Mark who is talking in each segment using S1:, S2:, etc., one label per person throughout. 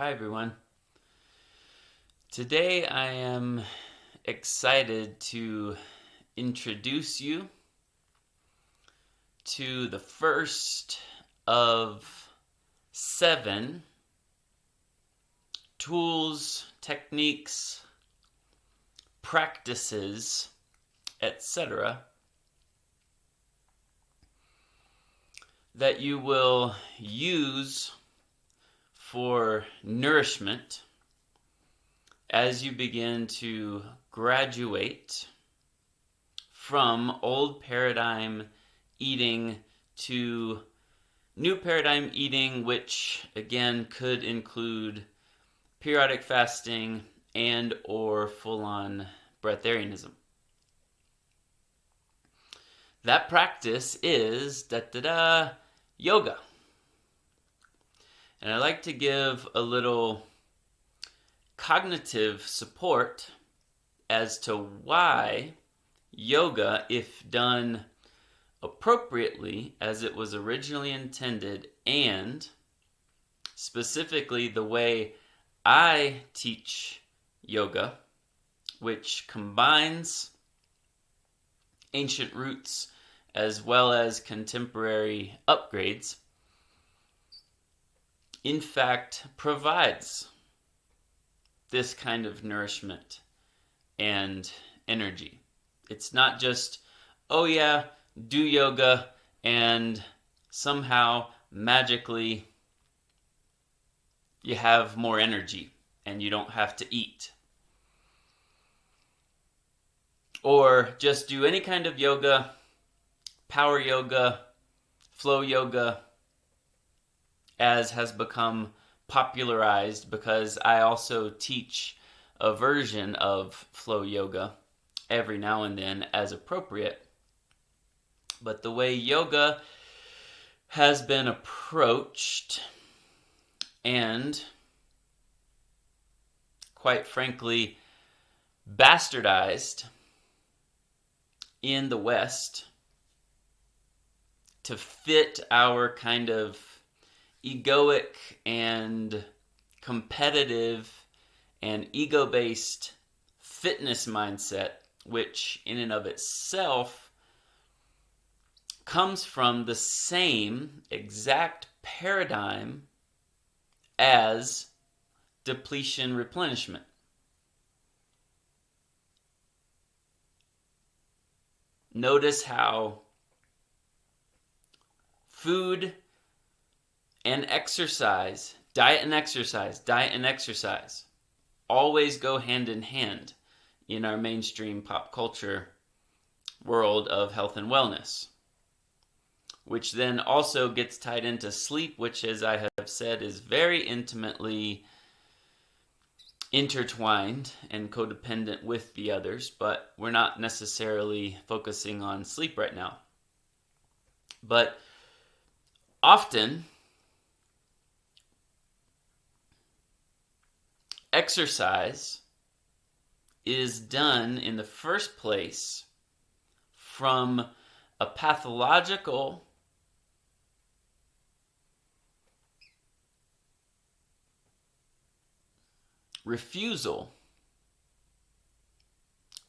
S1: Hi everyone. Today I am excited to introduce you to the first of 7 tools, techniques, practices, etc. that you will use for nourishment as you begin to graduate from old paradigm eating to new paradigm eating, which again could include periodic fasting and or full-on breatharianism. That practice is yoga. And I like to give a little cognitive support as to why yoga, if done appropriately as it was originally intended, and specifically the way I teach yoga, which combines ancient roots as well as contemporary upgrades, in fact provides this kind of nourishment and energy. It's not just, oh yeah, do yoga and somehow magically you have more energy and you don't have to eat. Or just do any kind of yoga, power yoga, flow yoga, as has become popularized, because I also teach a version of flow yoga every now and then as appropriate. But the way yoga has been approached and, quite frankly, bastardized in the West to fit our kind of egoic and competitive and ego-based fitness mindset, which in and of itself comes from the same exact paradigm as depletion replenishment. Notice how food and exercise, diet and exercise always go hand in hand in our mainstream pop culture world of health and wellness, which then also gets tied into sleep, which, as I have said, is very intimately intertwined and codependent with the others, but we're not necessarily focusing on sleep right now. But often, exercise is done in the first place from a pathological refusal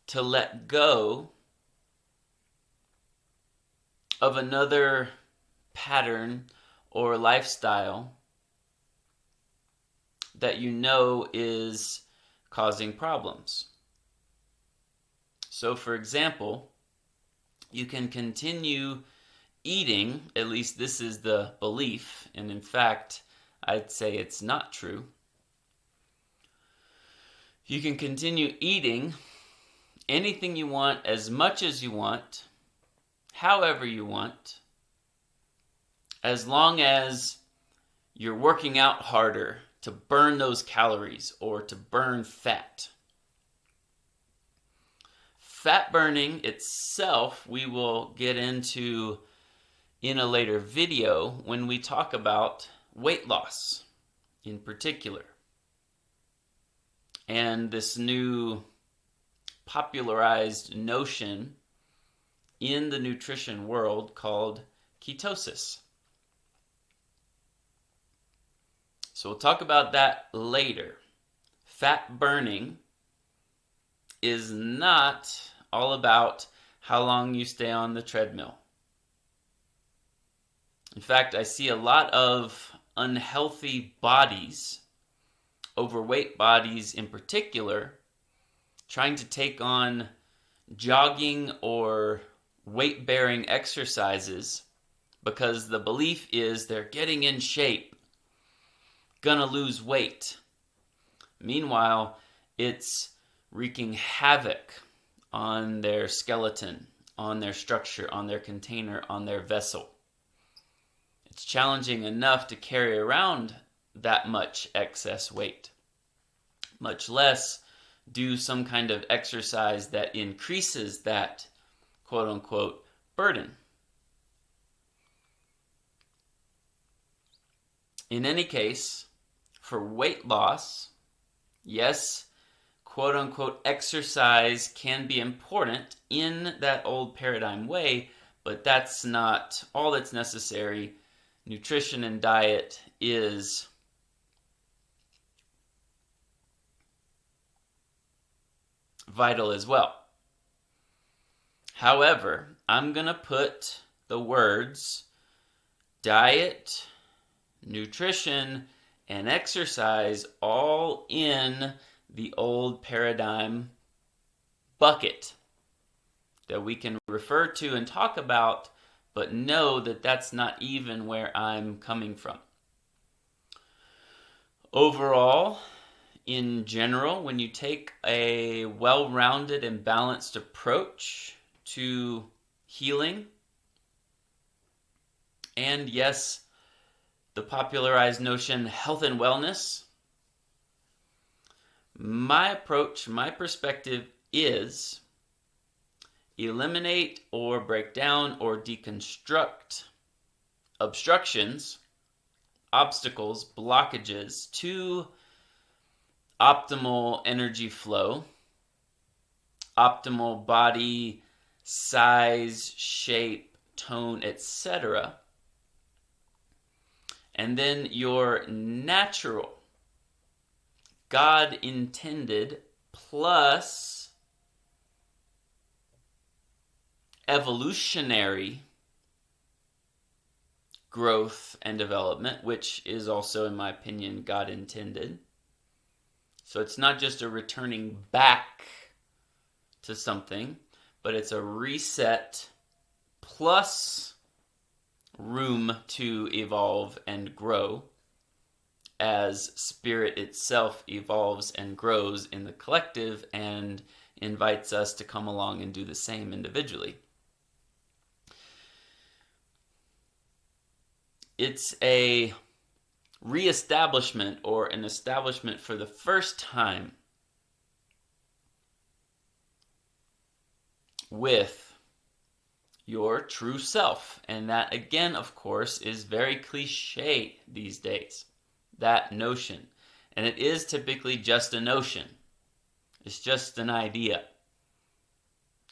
S1: to let go of another pattern or lifestyle that you know is causing problems. So, for example, you can continue eating, at least this is the belief, and in fact, I'd say it's not true. You can continue eating anything you want, as much as you want, however you want, as long as you're working out harder to burn those calories or to burn fat. Fat burning itself, we will get into in a later video when we talk about weight loss in particular. And this new popularized notion in the nutrition world called ketosis. So we'll talk about that later. Fat burning is not all about how long you stay on the treadmill. In fact, I see a lot of unhealthy bodies, overweight bodies in particular, trying to take on jogging or weight-bearing exercises because the belief is they're getting in shape, gonna lose weight. Meanwhile, it's wreaking havoc on their skeleton, on their structure, on their container, on their vessel. It's challenging enough to carry around that much excess weight, much less do some kind of exercise that increases that quote-unquote burden. In any case, for weight loss, yes, quote-unquote exercise can be important in that old paradigm way, but that's not all that's necessary. Nutrition and diet is vital as well. However, I'm going to put the words diet, nutrition, and exercise all in the old paradigm bucket that we can refer to and talk about, but know that that's not even where I'm coming from. Overall, in general, when you take a well-rounded and balanced approach to healing, and yes, the popularized notion health and wellness, my approach, my perspective is eliminate or break down or deconstruct obstructions, obstacles, blockages to optimal energy flow, optimal body size, shape, tone, etc. And then your natural, God intended, plus evolutionary growth and development, which is also, in my opinion, God intended. So it's not just a returning back to something, but it's a reset plus room to evolve and grow as spirit itself evolves and grows in the collective and invites us to come along and do the same individually. It's a reestablishment or an establishment for the first time with your true self. And that, again, of course, is very cliche these days, that notion. And it is typically just a notion. It's just an idea.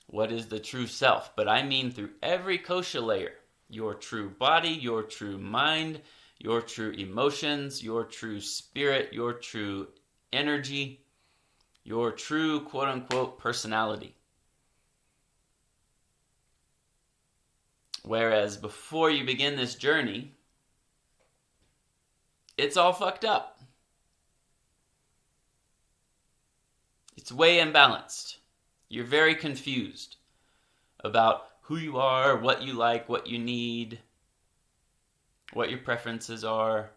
S1: What is the true self? But I mean through every kosha layer. Your true body, your true mind, your true emotions, your true spirit, your true energy, your true quote-unquote personality. Whereas before you begin this journey, it's all fucked up. It's way imbalanced. You're very confused about who you are, what you like, what you need, what your preferences are,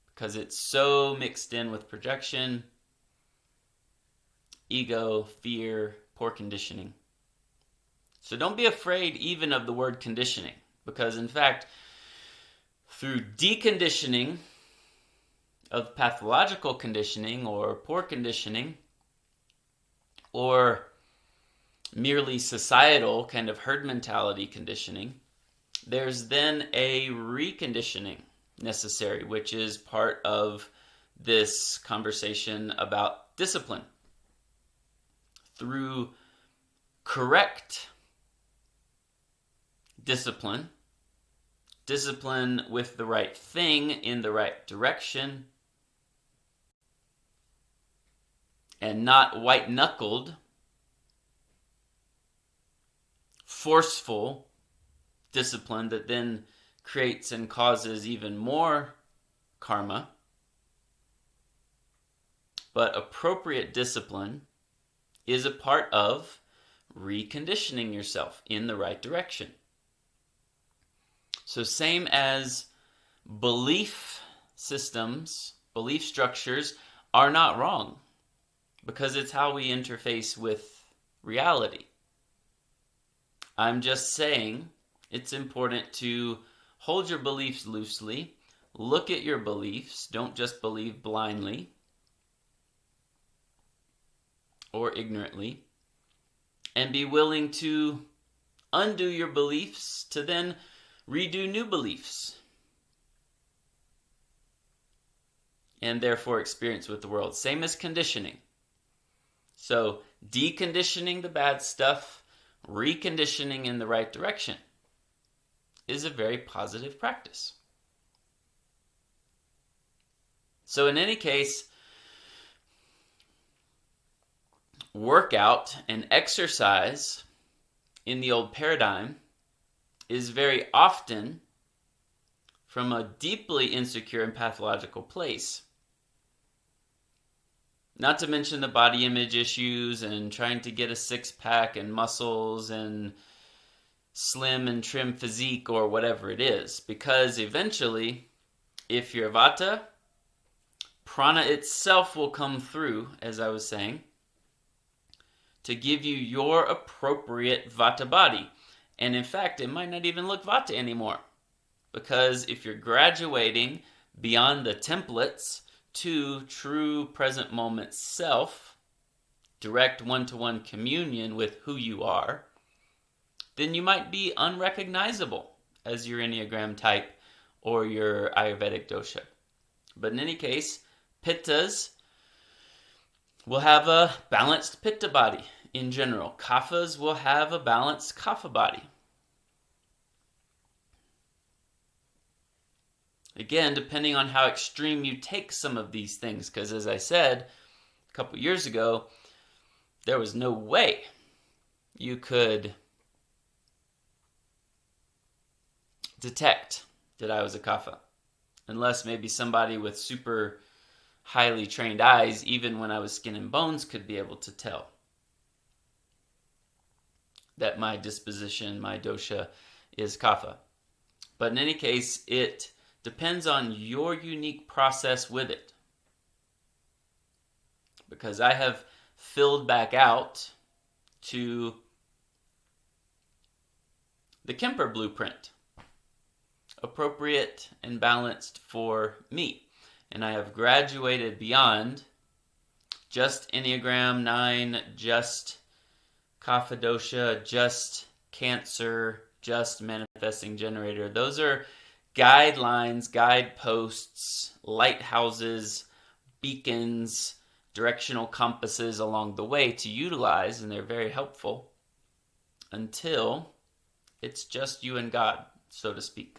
S1: because it's so mixed in with projection, ego, fear, poor conditioning. So don't be afraid even of the word conditioning, because in fact, through deconditioning of pathological conditioning or poor conditioning, or merely societal kind of herd mentality conditioning, there's then a reconditioning necessary, which is part of this conversation about discipline. Through correct discipline discipline with the right thing in the right direction, and not white-knuckled, forceful discipline that then creates and causes even more karma. But appropriate discipline is a part of reconditioning yourself in the right direction. So same as belief systems, belief structures are not wrong, because it's how we interface with reality. I'm just saying it's important to hold your beliefs loosely, look at your beliefs, don't just believe blindly or ignorantly, and be willing to undo your beliefs to then redo new beliefs, and therefore experience with the world. Same as conditioning. So deconditioning the bad stuff, reconditioning in the right direction is a very positive practice. So in any case, workout and exercise in the old paradigm is very often from a deeply insecure and pathological place. Not to mention the body image issues and trying to get a six-pack and muscles and slim and trim physique or whatever it is. Because eventually, if you're Vata, prana itself will come through, as I was saying, to give you your appropriate Vata body. And in fact, it might not even look Vata anymore. Because if you're graduating beyond the templates to true present moment self, direct one-to-one communion with who you are, then you might be unrecognizable as your Enneagram type or your Ayurvedic dosha. But in any case, Pittas will have a balanced Pitta body in general. Kaphas will have a balanced Kapha body. Again, depending on how extreme you take some of these things, because as I said a couple years ago, there was no way you could detect that I was a Kapha, unless maybe somebody with super highly trained eyes, even when I was skin and bones, could be able to tell that my disposition, my dosha, is Kapha. But in any case, it depends on your unique process with it. Because I have filled back out to the Kemper blueprint, appropriate and balanced for me. And I have graduated beyond just Enneagram 9, just Kapha dosha, just Cancer, just manifesting generator. Those are guidelines, guideposts, lighthouses, beacons, directional compasses along the way to utilize, and they're very helpful until it's just you and God, so to speak.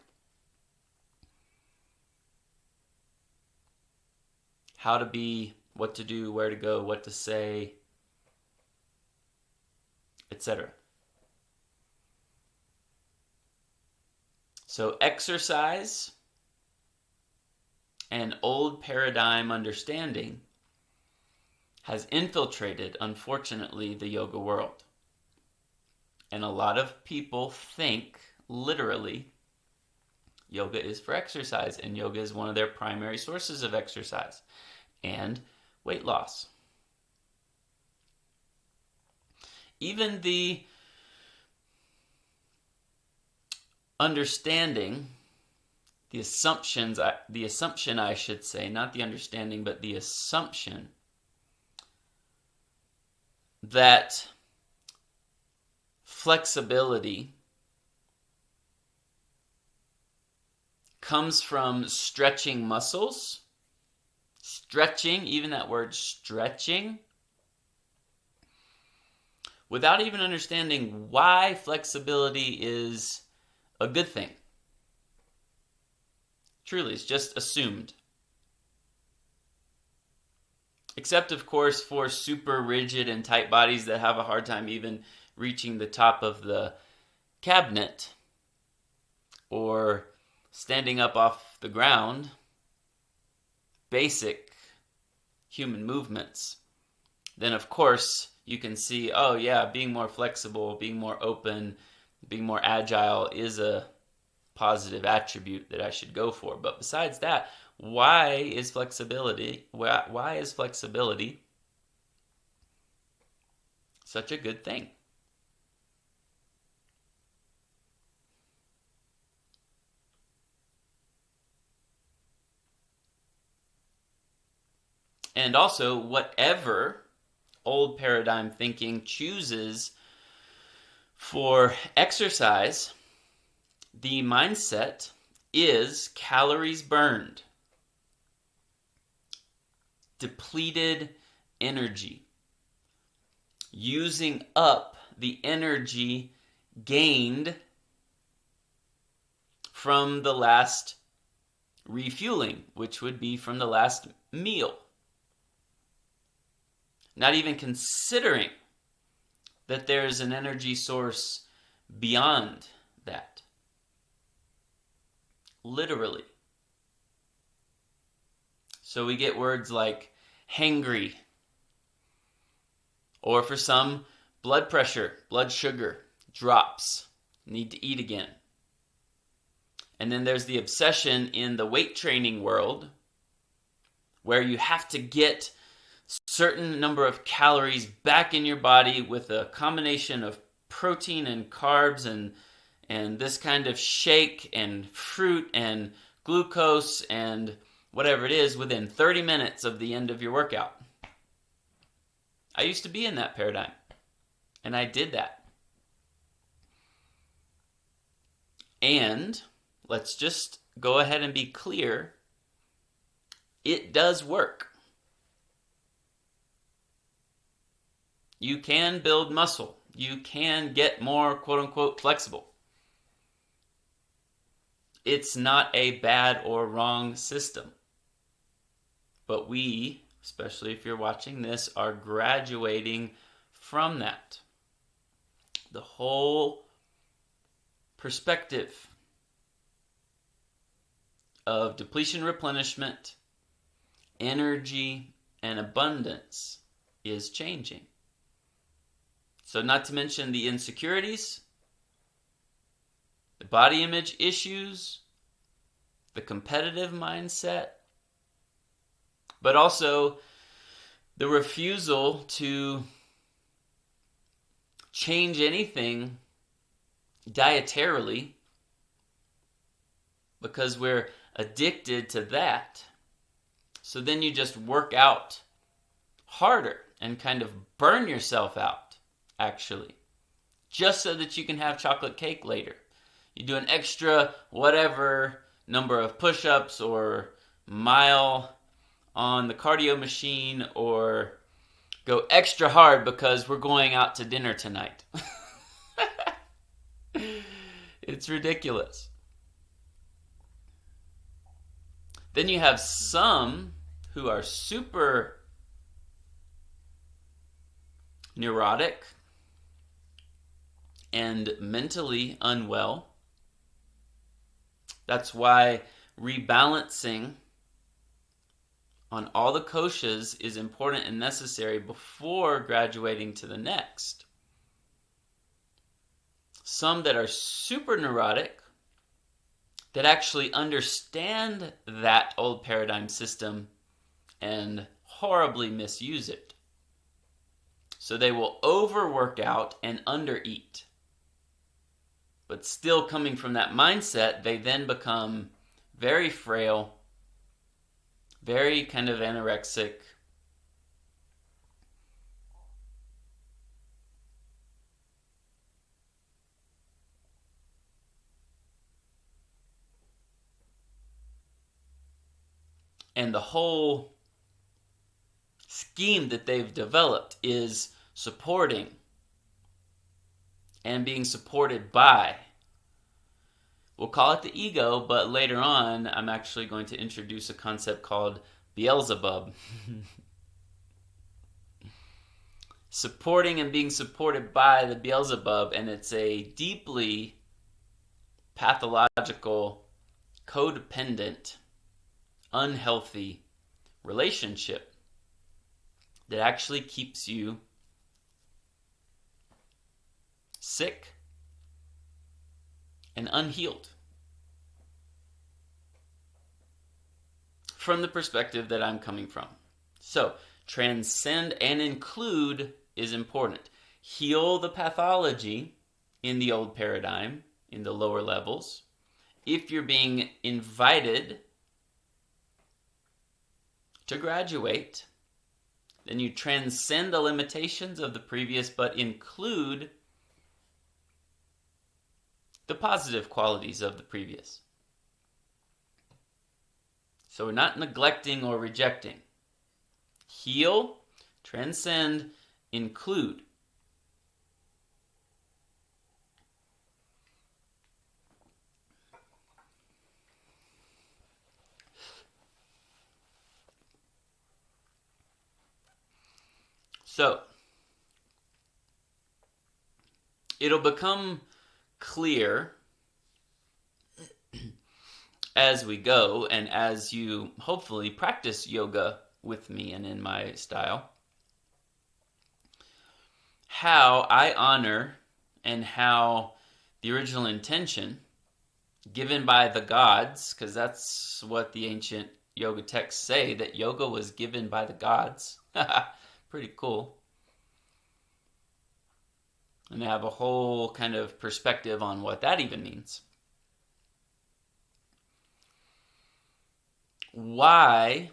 S1: How to be, what to do, where to go, what to say, etc. So exercise and old paradigm understanding has infiltrated, unfortunately, the yoga world. And a lot of people think, literally, yoga is for exercise, and yoga is one of their primary sources of exercise and weight loss. Even the understanding, the assumption I should say, not the understanding, but the assumption that flexibility comes from stretching muscles. Stretching, even that word stretching, without even understanding why flexibility is a good thing. Truly, it's just assumed. Except, of course, for super rigid and tight bodies that have a hard time even reaching the top of the cabinet or standing up off the ground. Basic human movements. Then, of course, you can see, oh yeah, being more flexible, being more open, being more agile is a positive attribute that I should go for. But besides that, why is flexibility such a good thing? And also, whatever old paradigm thinking chooses for exercise, the mindset is calories burned, depleted energy, using up the energy gained from the last refueling, which would be from the last meal. Not even considering that there is an energy source beyond that. Literally. So we get words like hangry, or for some, blood pressure, blood sugar drops, need to eat again. And then there's the obsession in the weight training world where you have to get certain number of calories back in your body with a combination of protein and carbs and this kind of shake and fruit and glucose and whatever it is within 30 minutes of the end of your workout. I used to be in that paradigm, and I did that. And let's just go ahead and be clear, it does work. You can build muscle. You can get more quote-unquote flexible. It's not a bad or wrong system. But we, especially if you're watching this, are graduating from that. The whole perspective of depletion, replenishment, energy, and abundance is changing. So not to mention the insecurities, the body image issues, the competitive mindset, but also the refusal to change anything dietarily because we're addicted to that. So then you just work out harder and kind of burn yourself out. Actually, just so that you can have chocolate cake later. You do an extra whatever number of push-ups or mile on the cardio machine, or go extra hard because we're going out to dinner tonight. It's ridiculous. Then you have some who are super neurotic and mentally unwell. That's why rebalancing on all the koshas is important and necessary before graduating to the next. Some that are super neurotic, that actually understand that old paradigm system and horribly misuse it. So they will overwork out and undereat. But still coming from that mindset, they then become very frail, very kind of anorexic. And the whole scheme that they've developed is supporting and being supported by We'll call it the ego, but later on, I'm actually going to introduce a concept called Beelzebub. Supporting and being supported by the Beelzebub, and it's a deeply pathological, codependent, unhealthy relationship that actually keeps you sick and unhealed. From the perspective that I'm coming from. So, transcend and include is important. Heal the pathology in the old paradigm, in the lower levels. If you're being invited to graduate, then you transcend the limitations of the previous, but include the positive qualities of the previous. So we're not neglecting or rejecting. Heal, transcend, include. So, it'll become clear as we go and as you hopefully practice yoga with me and in my style, how I honor and how the original intention given by the gods, because that's what the ancient yoga texts say, that yoga was given by the gods. Pretty cool. And I have a whole kind of perspective on what that even means. Why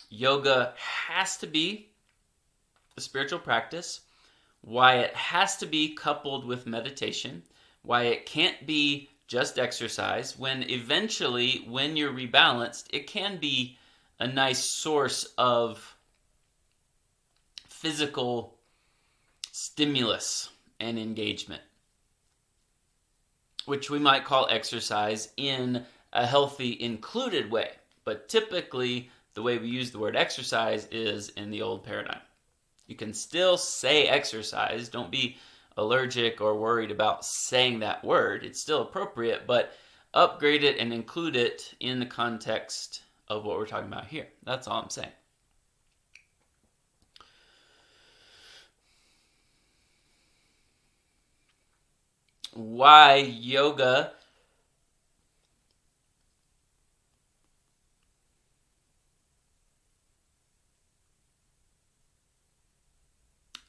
S1: yoga has to be a spiritual practice, why it has to be coupled with meditation, why it can't be just exercise, when eventually, when you're rebalanced, it can be a nice source of physical stimulus and engagement, which we might call exercise in a healthy, included way. But typically, the way we use the word exercise is in the old paradigm. You can still say exercise. Don't be allergic or worried about saying that word. It's still appropriate, but upgrade it and include it in the context of what we're talking about here. That's all I'm saying. Why yoga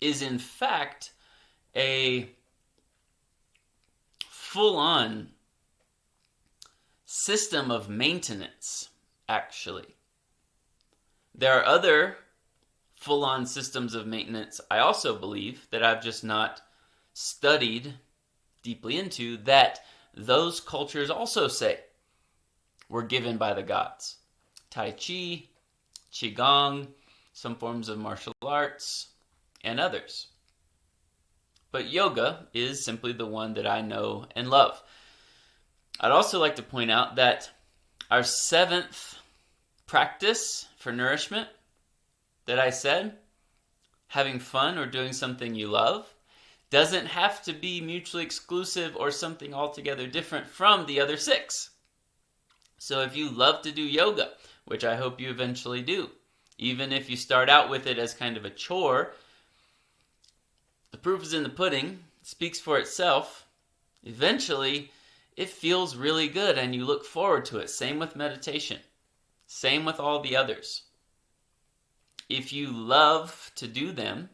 S1: is in fact a full-on system of maintenance, actually. There are other full-on systems of maintenance, I also believe, that I've just not studied deeply into, that those cultures also say were given by the gods. Tai Chi, Qigong, some forms of martial arts, and others. But yoga is simply the one that I know and love. I'd also like to point out that our seventh practice for nourishment that I said, having fun or doing something you love, doesn't have to be mutually exclusive or something altogether different from the other six. So if you love to do yoga, which I hope you eventually do, even if you start out with it as kind of a chore, the proof is in the pudding, it speaks for itself. Eventually, it feels really good and you look forward to it. Same with meditation. Same with all the others. If you love to do them,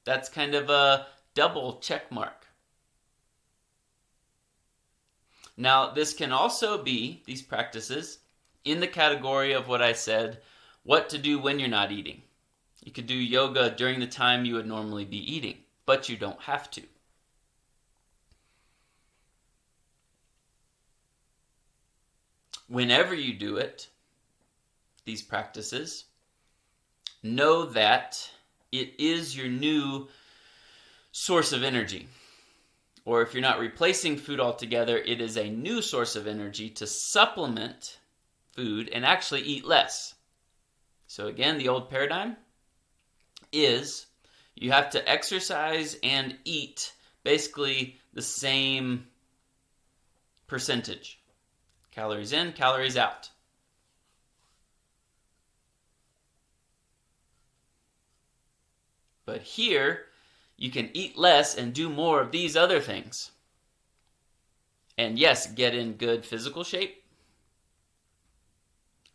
S1: that's kind of a double check mark. Now, this can also be, these practices, in the category of what I said, what to do when you're not eating. You could do yoga during the time you would normally be eating, but you don't have to. Whenever you do it, these practices, know that it is your new source of energy. or if you're not replacing food altogether, it is a new source of energy to supplement food and actually eat less. So again, the old paradigm is you have to exercise and eat basically the same percentage. Calories in, calories out. But here, you can eat less and do more of these other things. And yes, get in good physical shape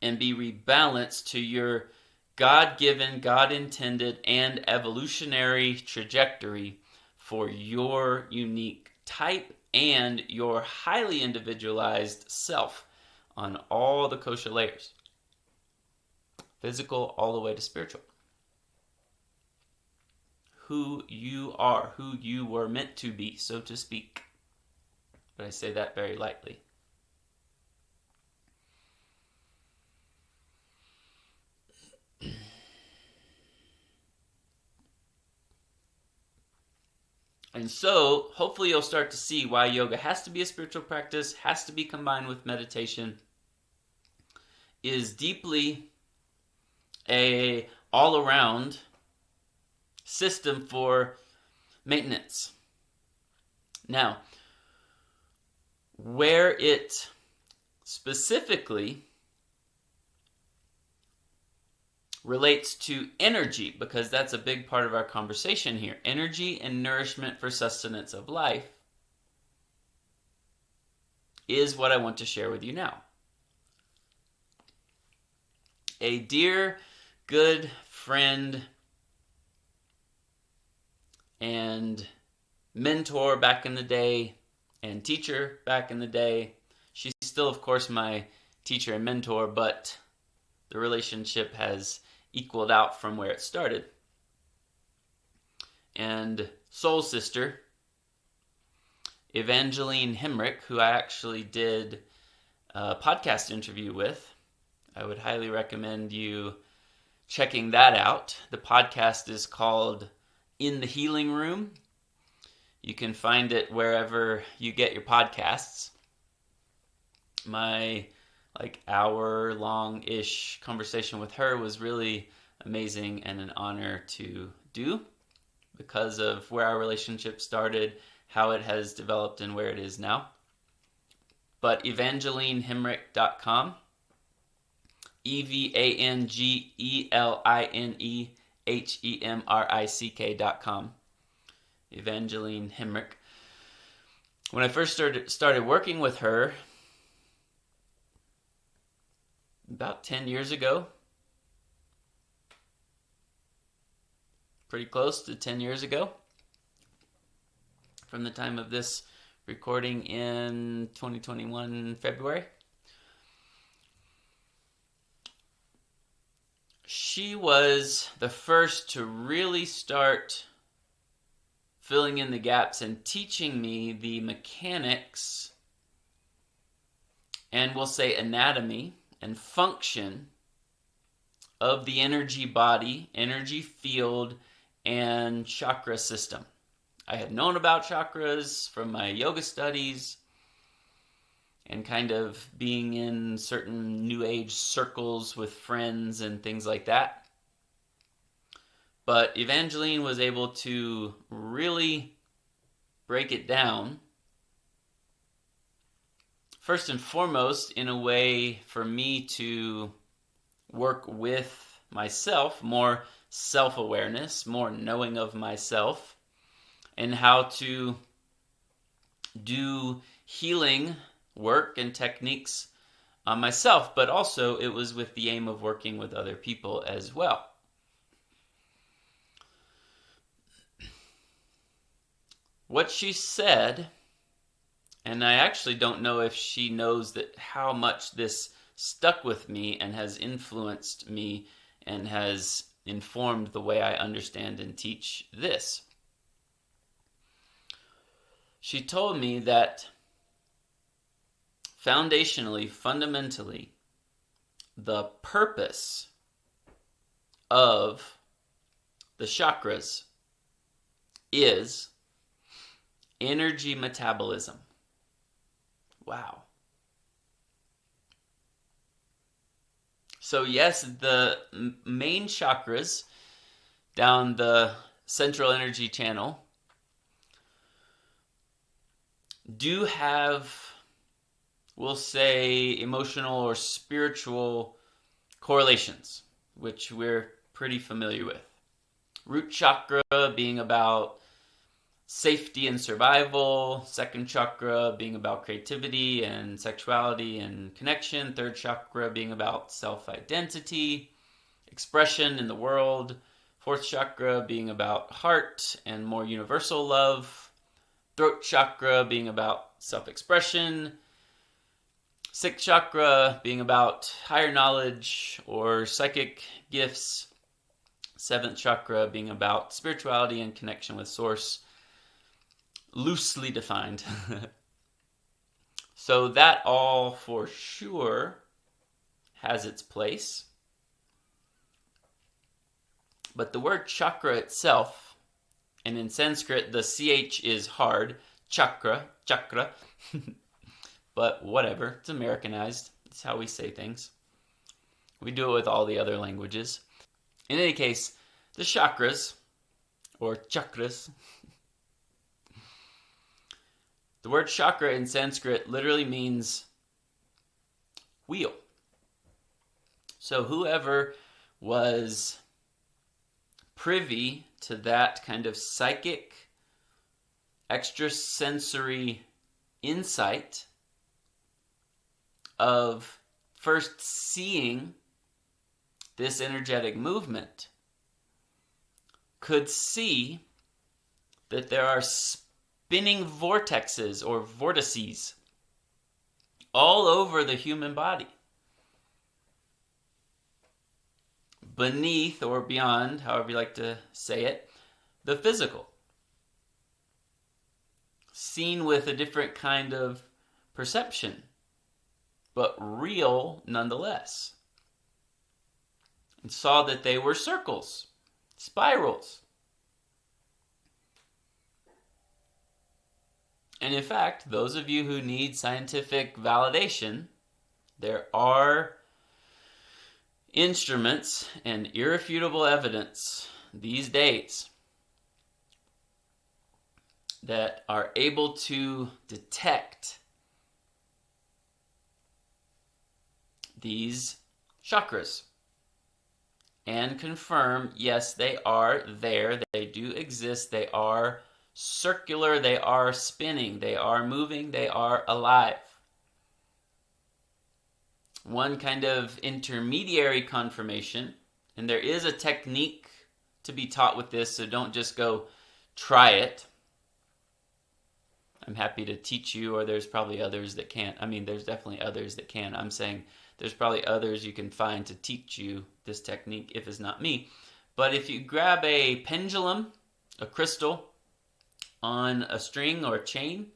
S1: and be rebalanced to your God-given, God-intended, and evolutionary trajectory for your unique type and your highly individualized self on all the kosha layers. Physical all the way to spiritual. Who you are, who you were meant to be, so to speak. But I say that very lightly. And so, hopefully you'll start to see why yoga has to be a spiritual practice, has to be combined with meditation, is deeply a all-around system for maintenance. Now, where it specifically relates to energy, because that's a big part of our conversation here. Energy and nourishment for sustenance of life is what I want to share with you now. A dear, good friend and mentor back in the day and teacher back in the day. She's still, of course, my teacher and mentor, but the relationship has equaled out from where it started. And soul sister, Evangeline Hemrick, who I actually did a podcast interview with. I would highly recommend you checking that out. The podcast is called In the Healing Room. You can find it wherever you get your podcasts. My hour-long-ish conversation with her was really amazing and an honor to do because of where our relationship started, how it has developed, and where it is now. But EvangelineHemrick.com, EvangelineHemrick.com. Evangeline Hemrick. When I first started working with her, about 10 years ago, pretty close to 10 years ago, from the time of this recording in 2021 February. She was the first to really start filling in the gaps and teaching me the mechanics and we'll say anatomy and function of the energy body, energy field, and chakra system. I had known about chakras from my yoga studies and kind of being in certain new age circles with friends and things like that. But Evangeline was able to really break it down, first and foremost, in a way for me to work with myself, more self-awareness, more knowing of myself, and how to do healing work and techniques on myself, but also it was with the aim of working with other people as well. What she said, and I actually don't know if she knows that how much this stuck with me and has influenced me and has informed the way I understand and teach this. She told me that foundationally, fundamentally, the purpose of the chakras is energy metabolism. Wow. So yes, the main chakras down the central energy channel do have, we'll say, emotional or spiritual correlations, which we're pretty familiar with. Root chakra being about safety and survival, second chakra being about creativity and sexuality and connection, third chakra being about self-identity, expression in the world, fourth chakra being about heart and more universal love, throat chakra being about self-expression, sixth chakra being about higher knowledge or psychic gifts, seventh chakra being about spirituality and connection with source, loosely defined. So that all for sure has its place. But the word chakra itself, and in Sanskrit the CH is hard, chakra, but whatever, it's Americanized. It's how we say things. We do it with all the other languages. In any case, the chakras, or chakras, the word chakra in Sanskrit literally means wheel. So whoever was privy to that kind of psychic, extrasensory insight of first seeing this energetic movement could see that there are spinning vortexes or vortices all over the human body, beneath or beyond, however you like to say it, the physical, seen with a different kind of perception, but real nonetheless, and saw that they were circles, spirals. And in fact, those of you who need scientific validation, there are instruments and irrefutable evidence these days that are able to detect these chakras and confirm, yes, they are there, they do exist, they are circular, they are spinning, they are moving, they are alive. One kind of intermediary confirmation, and there is a technique to be taught with this, so don't just go try it. I'm happy to teach you, or there's probably others that can't. I mean, there's definitely others that can. I'm saying there's probably others you can find to teach you this technique if it's not me. But if you grab a pendulum, a crystal, on a string or a chain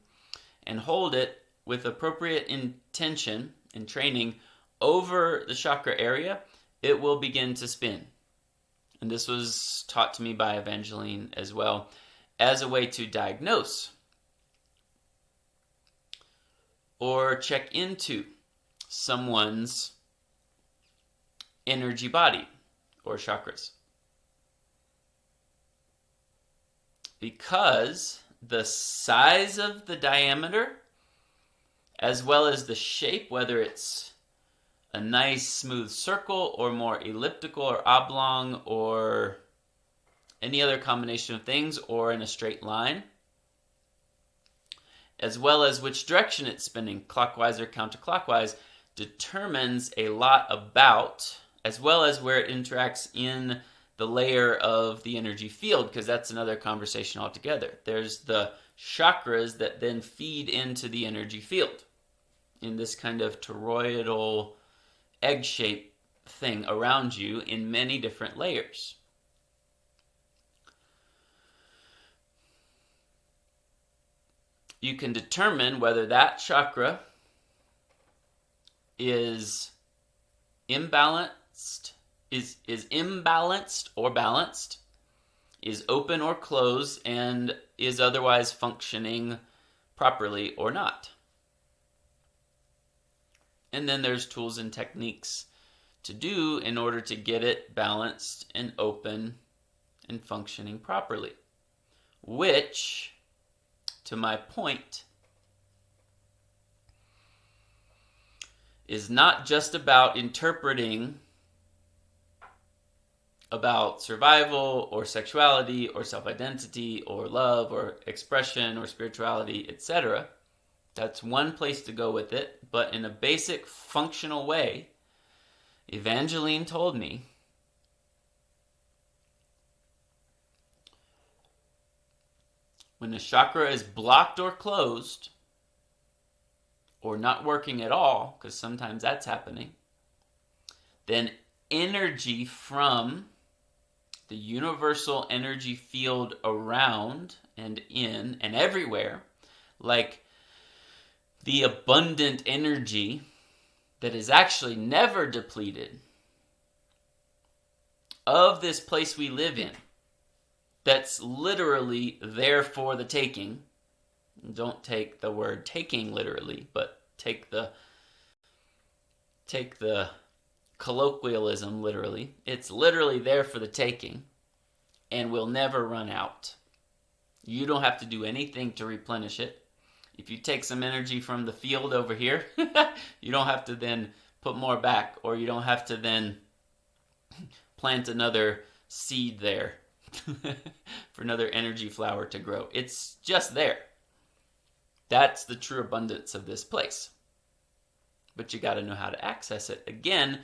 S1: and hold it with appropriate intention and training over the chakra area, it will begin to spin. And this was taught to me by Evangeline as well as a way to diagnose or check into someone's energy body or chakras. Because the size of the diameter, as well as the shape, whether it's a nice smooth circle or more elliptical or oblong or any other combination of things, or in a straight line, as well as which direction it's spinning, clockwise or counterclockwise, determines a lot about, as well as where it interacts in the layer of the energy field, because that's another conversation altogether. There's the chakras that then feed into the energy field in this kind of toroidal egg-shaped thing around you in many different layers. You can determine whether that chakra is imbalanced, is imbalanced or balanced, is open or closed, and is otherwise functioning properly or not. And then there's tools and techniques to do in order to get it balanced and open and functioning properly. Which, to my point, is not just about interpreting about survival or sexuality or self-identity or love or expression or spirituality, etc. That's one place to go with it, but in a basic functional way, Evangeline told me when a chakra is blocked or closed or not working at all, because sometimes that's happening, then energy from the universal energy field around and in and everywhere, like the abundant energy that is actually never depleted of this place we live in, that's literally there for the taking. Don't take the word taking literally, but take the colloquialism literally. It's literally there for the taking and will never run out. You don't have to do anything to replenish it. If you take some energy from the field over here, you don't have to then put more back, or you don't have to then plant another seed there for another energy flower to grow. It's just there. That's the true abundance of this place. But you got to know how to access it. Again,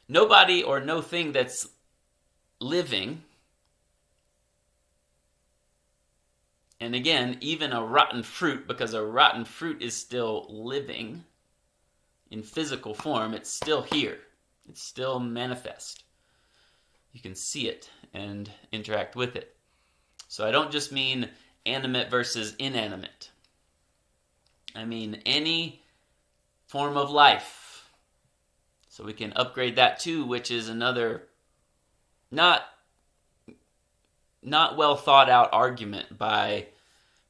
S1: nobody or no thing that's living, and again, even a rotten fruit, because a rotten fruit is still living in physical form, it's still here. It's still manifest. You can see it and interact with it. So I don't just mean animate versus inanimate. I mean any form of life. So we can upgrade that too, which is another not well thought out argument by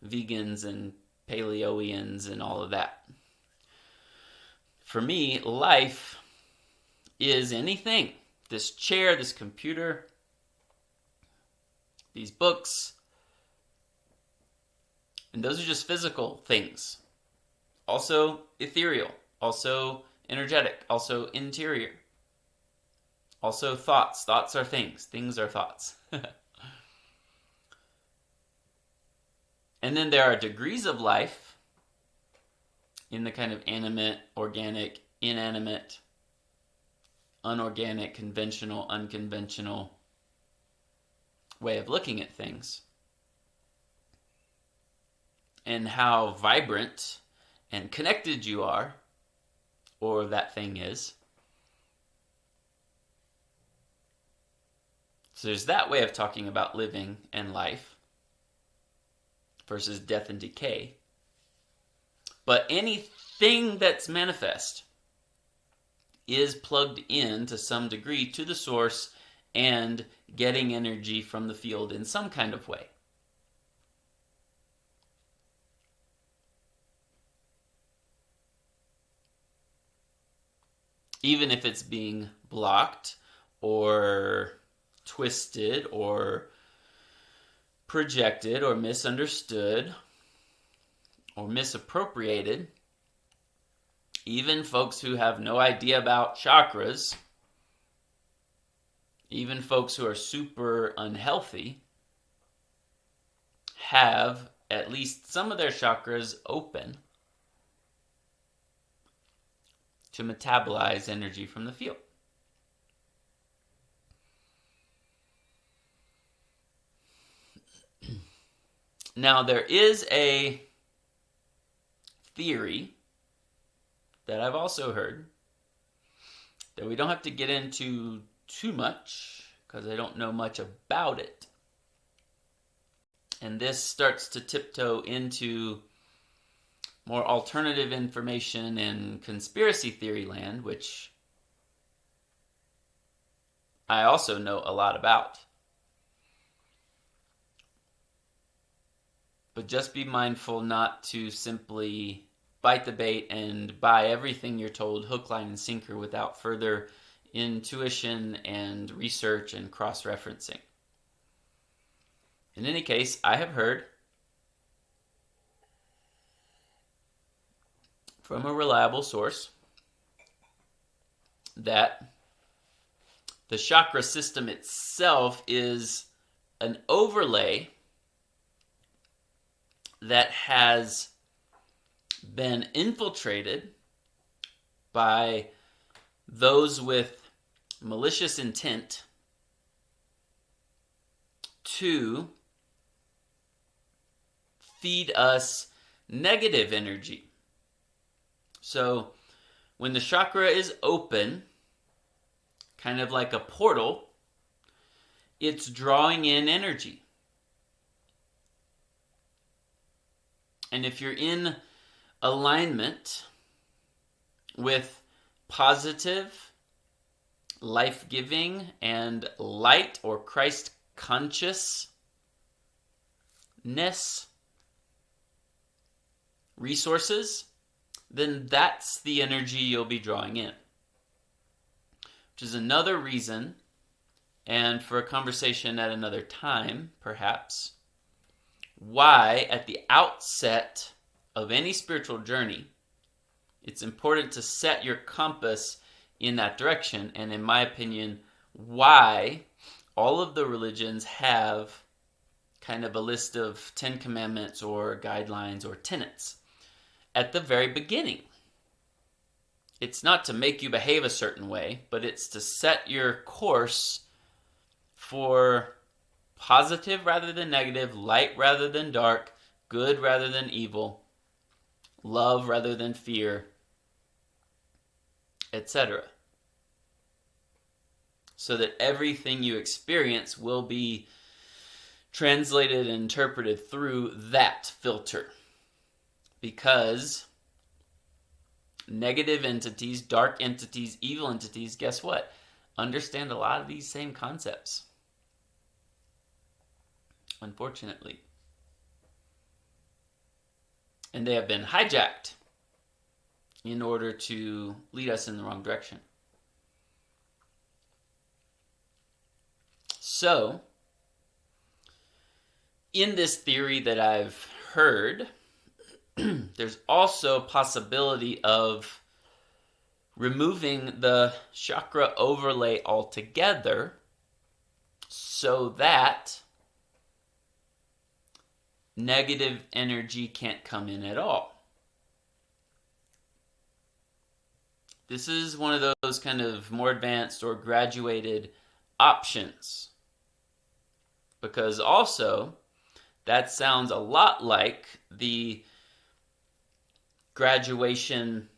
S1: vegans and paleoians and all of that. For me, life is anything. This chair, this computer, these books, and those are just physical things. Also ethereal, also energetic, also interior. Also thoughts. Thoughts are things. Things are thoughts. And then there are degrees of life in the kind of animate, organic, inanimate, unorganic, conventional, unconventional way of looking at things. And how vibrant and connected you are, or that thing is. So there's that way of talking about living and life versus death and decay. But anything that's manifest is plugged in to some degree to the source and getting energy from the field in some kind of way. Even if it's being blocked or twisted or projected or misunderstood or misappropriated, even folks who have no idea about chakras, even folks who are super unhealthy, have at least some of their chakras open to metabolize energy from the field. Now, there is a theory that I've also heard that we don't have to get into too much because I don't know much about it. And this starts to tiptoe into more alternative information and conspiracy theory land, which I also know a lot about. But just be mindful not to simply bite the bait and buy everything you're told hook, line, and sinker without further intuition and research and cross-referencing. In any case, I have heard from a reliable source that the chakra system itself is an overlay that has been infiltrated by those with malicious intent to feed us negative energy. So when the chakra is open, kind of like a portal, it's drawing in energy. And if you're in alignment with positive, life-giving, and light or Christ consciousness resources, then that's the energy you'll be drawing in. Which is another reason, and for a conversation at another time, perhaps, why at the outset of any spiritual journey, it's important to set your compass in that direction. And in my opinion, why all of the religions have kind of a list of 10 commandments or guidelines or tenets at the very beginning. It's not to make you behave a certain way, but it's to set your course for positive rather than negative, light rather than dark, good rather than evil, love rather than fear, etc. So that everything you experience will be translated and interpreted through that filter. Because negative entities, dark entities, evil entities, guess what? Understand a lot of these same concepts. Unfortunately. And they have been hijacked in order to lead us in the wrong direction. So, in this theory that I've heard, there's also a possibility of removing the chakra overlay altogether so that negative energy can't come in at all. This is one of those kind of more advanced or graduated options. Because also, that sounds a lot like the graduation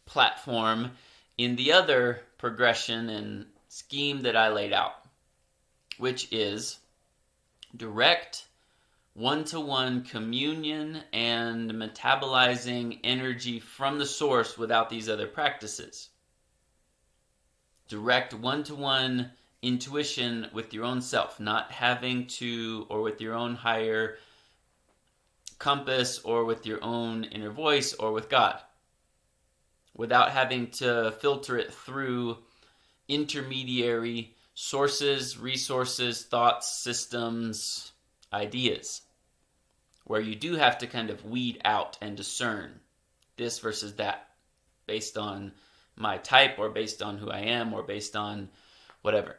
S1: platform in the other progression and scheme that I laid out, which is direct one-to-one communion and metabolizing energy from the source without these other practices. Direct one-to-one intuition with your own self, not having to, or with your own higher compass, or with your own inner voice, or with God, without having to filter it through intermediary sources, resources, thoughts, systems, ideas, where you do have to kind of weed out and discern this versus that based on my type, or based on who I am, or based on whatever.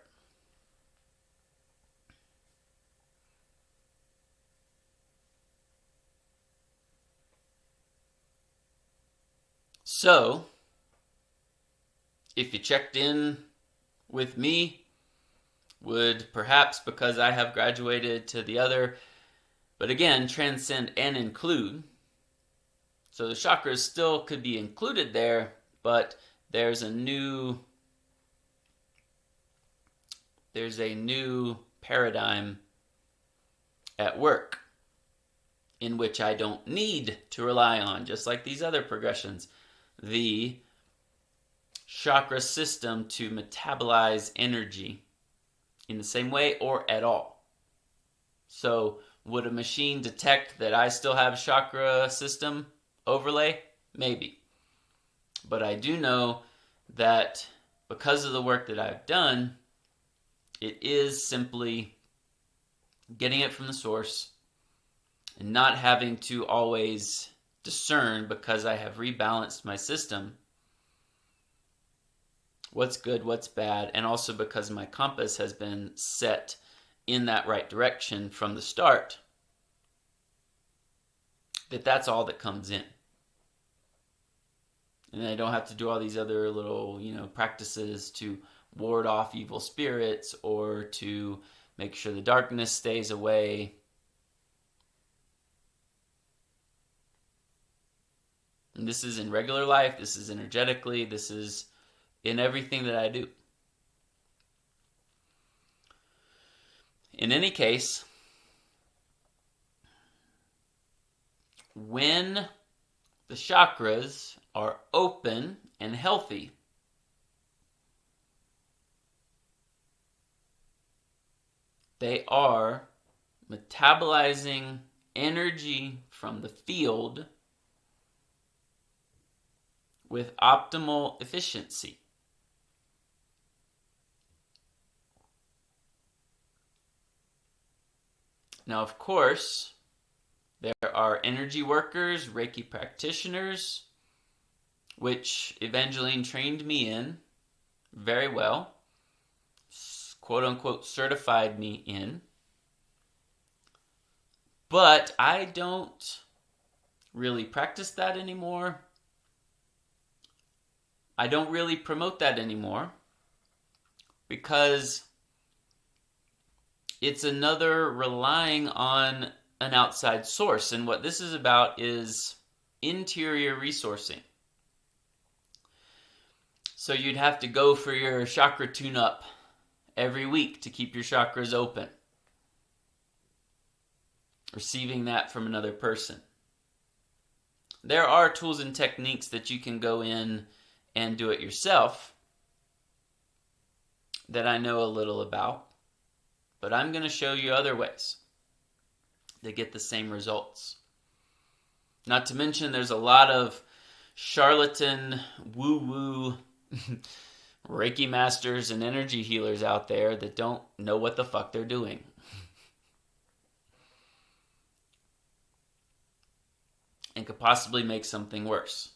S1: So, if you checked in with me, would perhaps, because I have graduated to the other, but again, transcend and include. So the chakras still could be included there, but there's a new paradigm at work in which I don't need to rely on, just like these other progressions, the chakra system to metabolize energy in the same way or at all. So Would a machine detect that I still have chakra system overlay? Maybe. But I do know that because of the work that I've done, it is simply getting it from the source and not having to always discern, because I have rebalanced my system, what's good, what's bad, and also because my compass has been set in that right direction from the start, that's all that comes in. And I don't have to do all these other little, practices to ward off evil spirits or to make sure the darkness stays away. And this is in regular life, this is energetically, this is in everything that I do. In any case, when the chakras are open and healthy, they are metabolizing energy from the field with optimal efficiency. Now, of course, there are energy workers, Reiki practitioners, which Evangeline trained me in very well, quote unquote certified me in. But I don't really practice that anymore. I don't really promote that anymore because it's another relying on an outside source. And what this is about is interior resourcing. So you'd have to go for your chakra tune-up every week to keep your chakras open. Receiving that from another person. There are tools and techniques that you can go in and do it yourself that I know a little about, but I'm going to show you other ways to get the same results. Not to mention there's a lot of charlatan, woo-woo Reiki masters and energy healers out there that don't know what the fuck they're doing. And could possibly make something worse.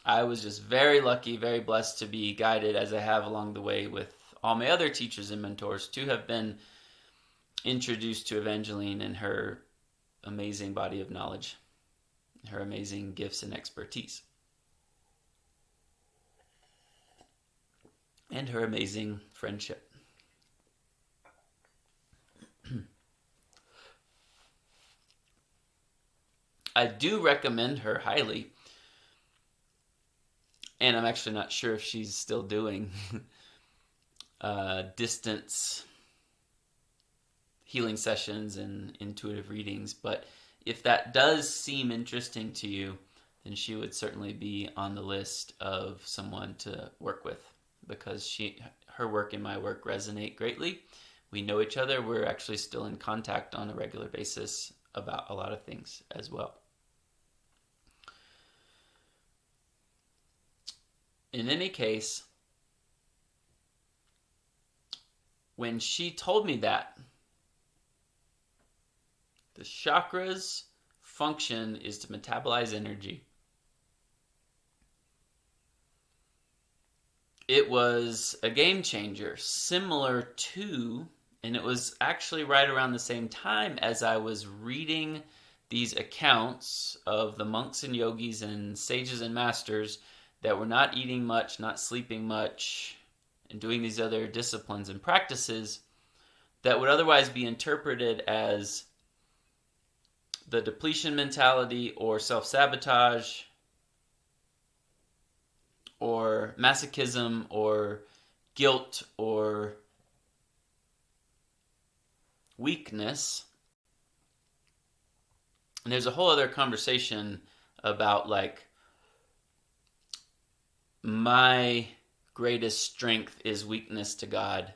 S1: I was just very lucky, very blessed to be guided as I have along the way with all my other teachers and mentors to have been introduced to Evangeline and her amazing body of knowledge, her amazing gifts and expertise, and her amazing friendship. I do recommend her highly, and I'm actually not sure if she's still doing distance healing sessions and intuitive readings, but if that does seem interesting to you, then she would certainly be on the list of someone to work with, because her work and my work resonate greatly. We know each other. We're actually still in contact on a regular basis about a lot of things as well. In any case, when she told me that the chakras' function is to metabolize energy, it was a game changer, similar to, and it was actually right around the same time as I was reading these accounts of the monks and yogis and sages and masters that were not eating much, not sleeping much, and doing these other disciplines and practices that would otherwise be interpreted as the depletion mentality or self-sabotage or masochism or guilt or weakness. And there's a whole other conversation about my greatest strength is weakness to God.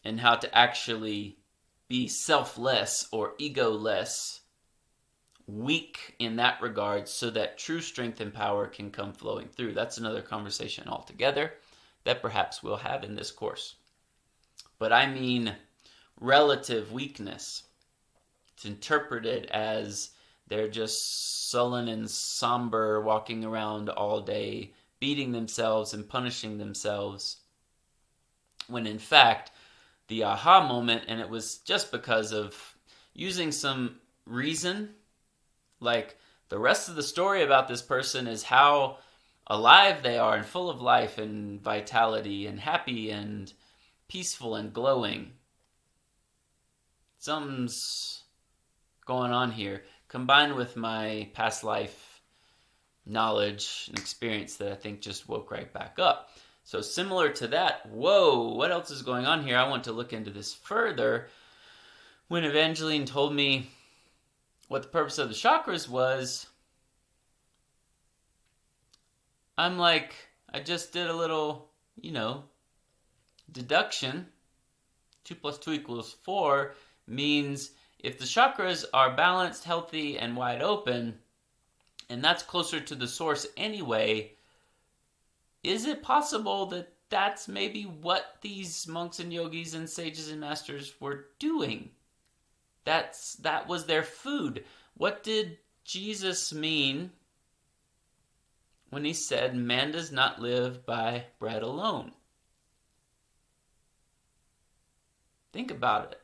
S1: and how to actually be selfless or egoless, weak in that regard, so that true strength and power can come flowing through. That's another conversation altogether that perhaps we'll have in this course. But I mean relative weakness. It's interpreted as they're just sullen and somber, walking around all day, beating themselves and punishing themselves, when in fact, the aha moment, and it was just because of using some reason, like the rest of the story about this person is how alive they are and full of life and vitality and happy and peaceful and glowing. Something's going on here, combined with my past life knowledge and experience that I think just woke right back up. So similar to that, whoa, what else is going on here? I want to look into this further. When Evangeline told me what the purpose of the chakras was, I'm like, I just did a little, deduction. 2 + 2 = 4 means if the chakras are balanced, healthy, and wide open, and that's closer to the source anyway, is it possible that that's maybe what these monks and yogis and sages and masters were doing? That was their food. What did Jesus mean when he said, man does not live by bread alone? Think about it.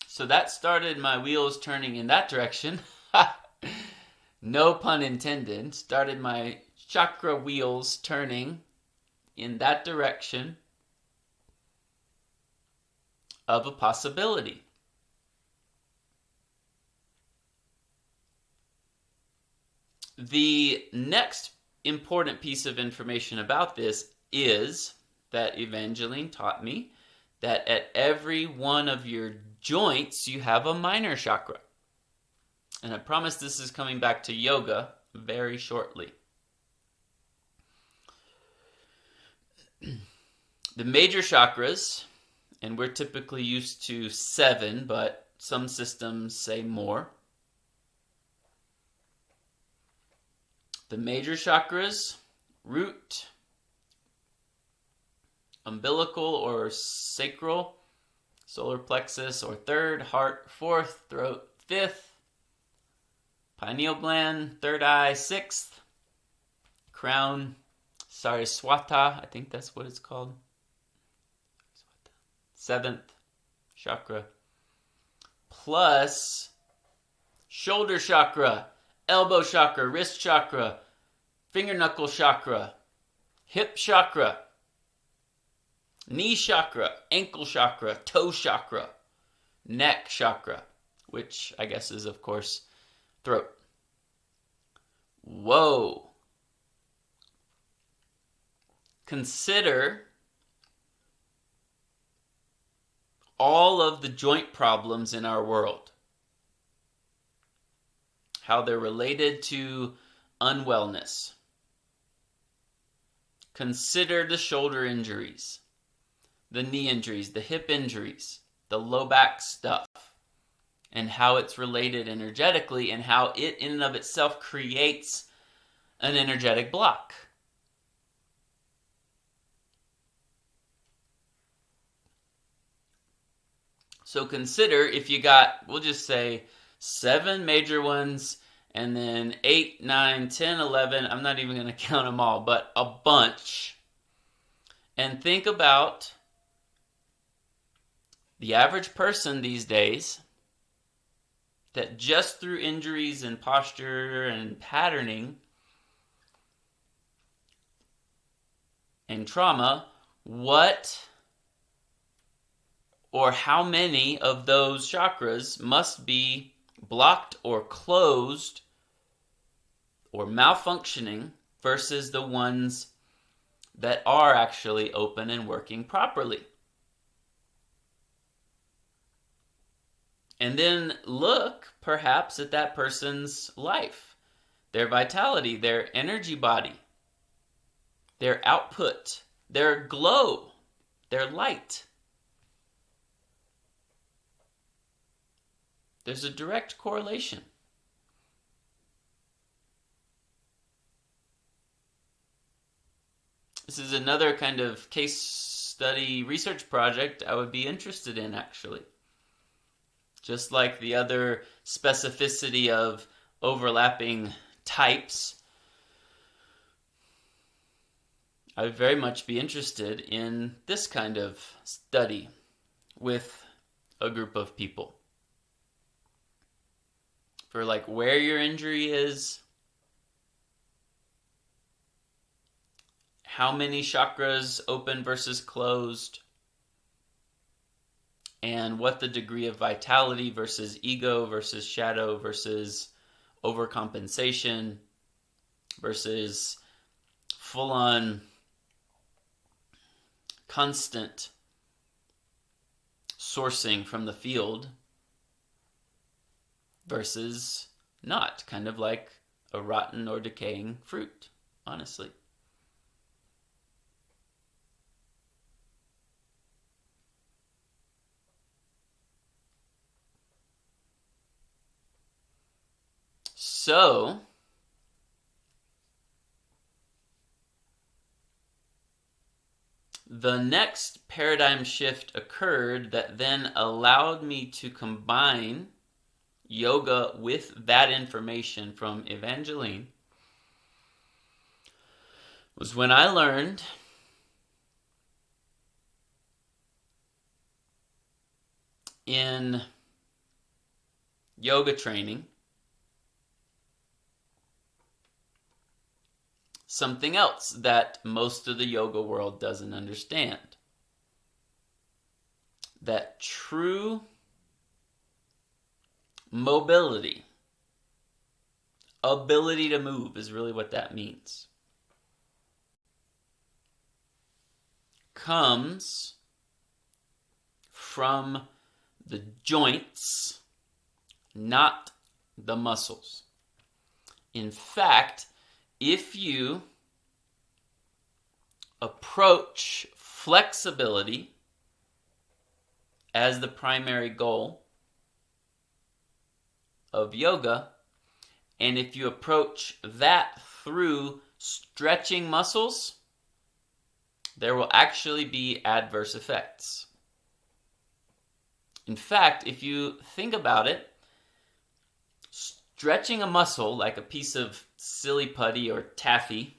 S1: So that started my wheels turning in that direction. No pun intended. Started my chakra wheels turning in that direction of a possibility. The next important piece of information about this is that Evangeline taught me that at every one of your joints you have a minor chakra. And I promise this is coming back to yoga very shortly. The major chakras, and we're typically used to 7, but some systems say more. The major chakras, root, umbilical or sacral, solar plexus or 3rd, heart 4th, throat 5th, pineal gland, 3rd eye 6th, crown, Saraswata, I think that's what it's called, 7th chakra, plus shoulder chakra, elbow chakra, wrist chakra, finger knuckle chakra, hip chakra, knee chakra, ankle chakra, toe chakra, neck chakra, which I guess is, of course, throat. Whoa. Consider all of the joint problems in our world. How they're related to unwellness. Consider the shoulder injuries, the knee injuries, the hip injuries, the low back stuff, and how it's related energetically and how it in and of itself creates an energetic block. So consider if you got, we'll just say, 7 major ones, and then 8, 9, 10, 11, I'm not even going to count them all, but a bunch. And think about the average person these days that just through injuries and posture and patterning and trauma, what or how many of those chakras must be blocked or closed or malfunctioning versus the ones that are actually open and working properly. And then look perhaps at that person's life, their vitality, their energy body, their output, They're glow. They're light. There's a direct correlation. This is another kind of case study research project I would be interested in, actually. Just like the other specificity of overlapping types, I would very much be interested in this kind of study with a group of people. For like where your injury is, how many chakras open versus closed, and what the degree of vitality versus ego versus shadow versus overcompensation versus full-on constant sourcing from the field versus not, kind of like a rotten or decaying fruit, honestly. So, the next paradigm shift occurred that then allowed me to combine yoga with that information from Evangeline was when I learned in yoga training something else that most of the yoga world doesn't understand. That true mobility, ability to move is really what that means, comes from the joints, not the muscles. In fact, if you approach flexibility as the primary goal of yoga, and if you approach that through stretching muscles, there will actually be adverse effects. In fact, if you think about it, stretching a muscle like a piece of silly putty or taffy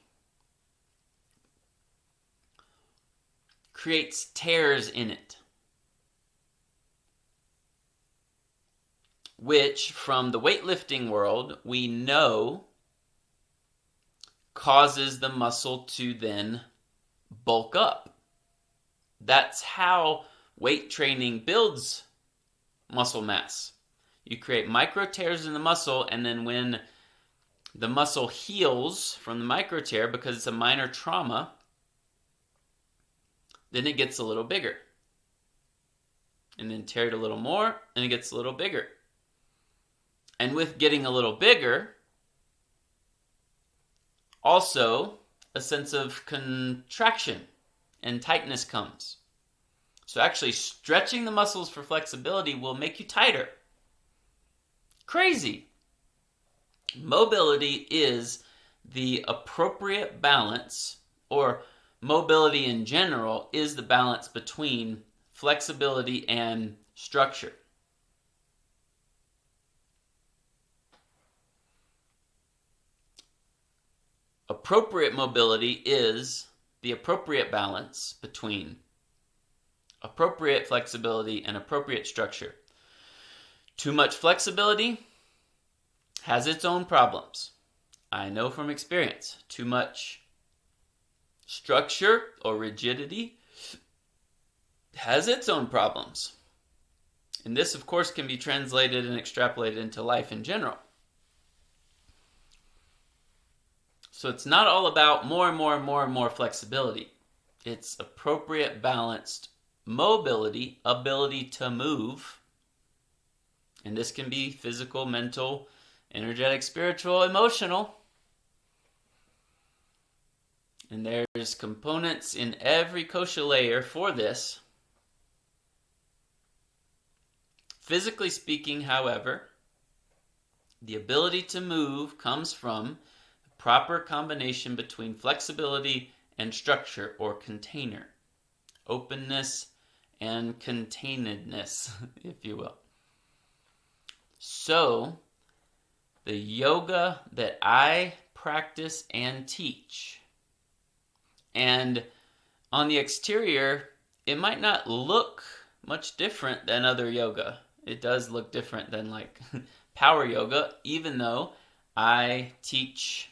S1: creates tears in it, which from the weightlifting world we know causes the muscle to then bulk up. That's how weight training builds muscle mass. You create micro tears in the muscle, and then when the muscle heals from the micro tear because it's a minor trauma, then it gets a little bigger. And then tear it a little more, and it gets a little bigger. And with getting a little bigger, also a sense of contraction and tightness comes. So actually stretching the muscles for flexibility will make you tighter. Crazy. Mobility is the appropriate balance, or mobility in general is the balance between flexibility and structure. Appropriate mobility is the appropriate balance between appropriate flexibility and appropriate structure. Too much flexibility has its own problems. I know from experience. Too much structure or rigidity has its own problems. And this, of course, can be translated and extrapolated into life in general. So it's not all about more and more and more and more flexibility. It's appropriate, balanced mobility, ability to move. And this can be physical, mental, energetic, spiritual, emotional. And there's components in every kosha layer for this. Physically speaking, however, the ability to move comes from a proper combination between flexibility and structure or container. Openness and containedness, if you will. So, the yoga that I practice and teach, and on the exterior, it might not look much different than other yoga. It does look different than like power yoga, even though I teach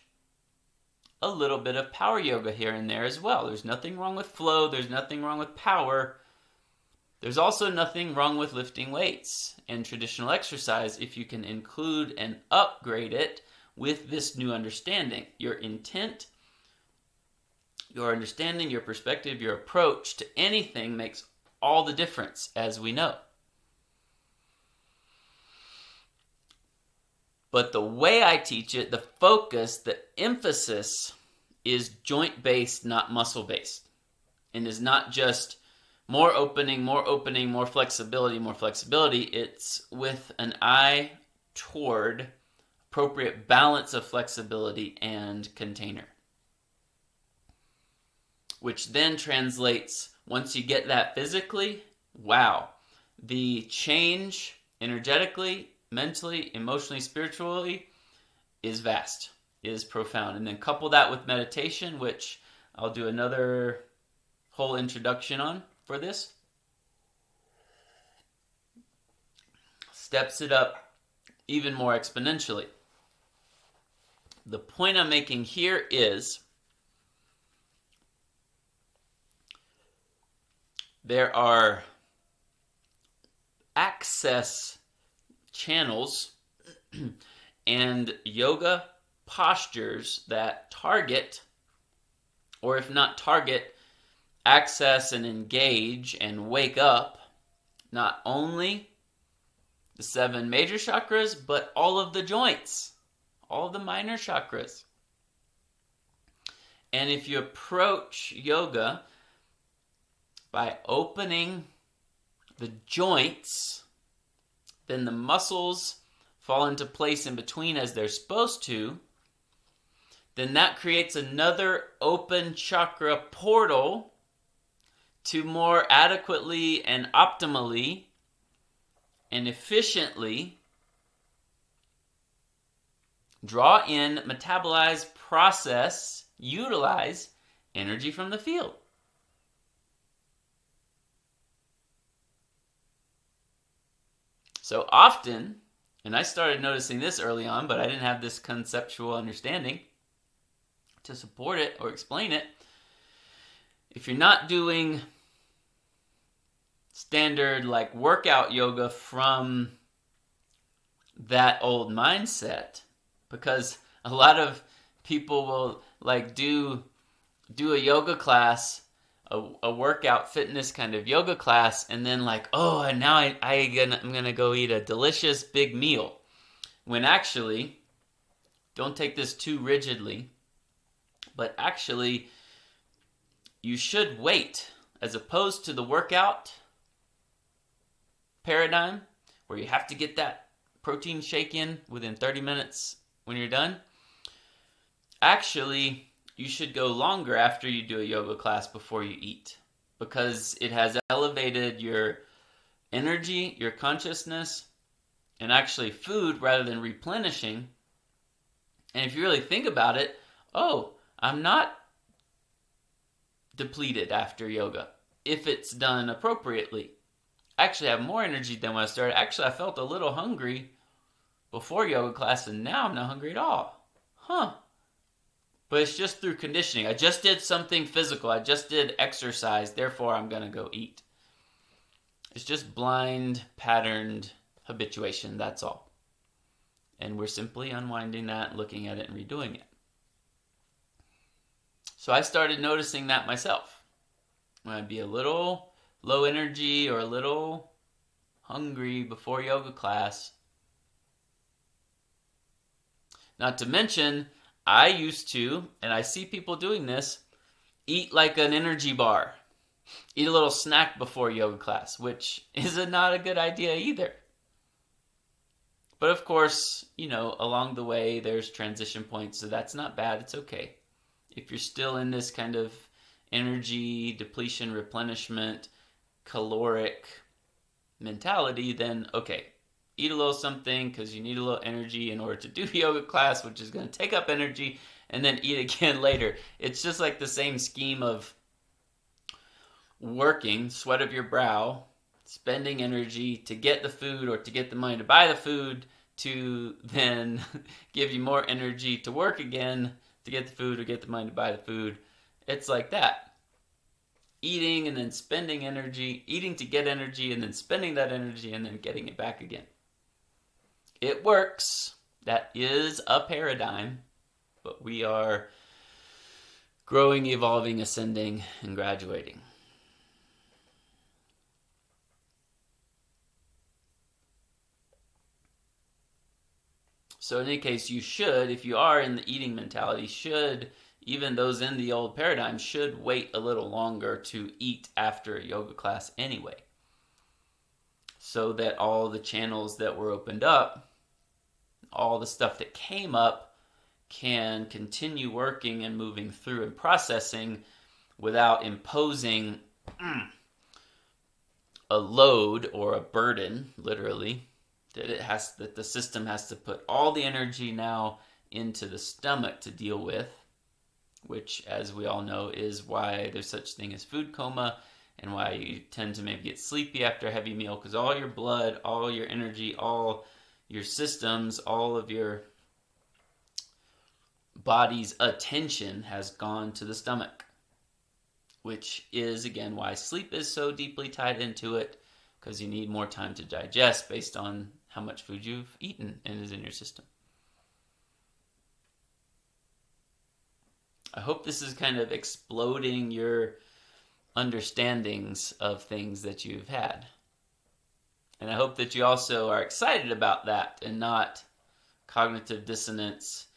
S1: a little bit of power yoga here and there as well. There's nothing wrong with flow. There's nothing wrong with power. There's also nothing wrong with lifting weights and traditional exercise if you can include and upgrade it with this new understanding. Your intent, your understanding, your perspective, your approach to anything makes all the difference, as we know. But the way I teach it, the focus, the emphasis is joint-based, not muscle-based. And is not just more opening, more flexibility. It's with an eye toward appropriate balance of flexibility and container. Which then translates, once you get that physically, wow, the change energetically, mentally, emotionally, spiritually is vast, is profound. And then couple that with meditation, which I'll do another whole introduction on for this. Steps it up even more exponentially. The point I'm making here is there are access channels and yoga postures that target, or if not target, access and engage and wake up not only the 7 major chakras, but all of the joints, all of the minor chakras. And if you approach yoga by opening the joints, then the muscles fall into place in between as they're supposed to. Then that creates another open chakra portal to more adequately and optimally and efficiently draw in, metabolize, process, utilize energy from the field. So often, and I started noticing this early on, but I didn't have this conceptual understanding to support it or explain it. If you're not doing standard like workout yoga from that old mindset, because a lot of people will like do a yoga class, a workout fitness kind of yoga class, and then like, oh, and now I'm gonna go eat a delicious big meal. When actually, don't take this too rigidly, but actually you should wait, as opposed to the workout paradigm where you have to get that protein shake in within 30 minutes when you're done. Actually, you should go longer after you do a yoga class before you eat, because it has elevated your energy, your consciousness, and actually food rather than replenishing. And if you really think about it, oh, I'm not depleted after yoga if it's done appropriately. I actually have more energy than when I started. Actually, I felt a little hungry before yoga class, and now I'm not hungry at all. But it's just through conditioning. I just did something physical. I just did exercise. Therefore, I'm going to go eat. It's just blind, patterned habituation. That's all. And we're simply unwinding that, looking at it, and redoing it. So I started noticing that myself. When I'd be a little low energy or a little hungry before yoga class. Not to mention, I used to, and I see people doing this, Eat like an energy bar. Eat a little snack before yoga class, which is not a good idea either. But of course, along the way, there's transition points, so that's not bad. It's okay. If you're still in this kind of energy depletion, replenishment, caloric mentality, then okay, eat a little something because you need a little energy in order to do yoga class, which is going to take up energy, and then eat again later. It's just like the same scheme of working, sweat of your brow, spending energy to get the food or to get the money to buy the food, to then give you more energy to work again to get the food or get the money to buy the food. It's like that. Eating and then spending energy, eating to get energy and then spending that energy and then getting it back again. It works. That is a paradigm, but we are growing, evolving, ascending, and graduating. So in any case, you should, if you are in the eating mentality, even those in the old paradigm should wait a little longer to eat after a yoga class anyway. So that all the channels that were opened up, all the stuff that came up, can continue working and moving through and processing without imposing a load or a burden, literally, that the system has to put all the energy now into the stomach to deal with, which, as we all know, is why there's such thing as food coma and why you tend to maybe get sleepy after a heavy meal, because all your blood, all your energy, all your systems, all of your body's attention has gone to the stomach, which is, again, why sleep is so deeply tied into it, because you need more time to digest based on how much food you've eaten and is in your system. I hope this is kind of exploding your understandings of things that you've had. And I hope that you also are excited about that and not cognitive dissonance.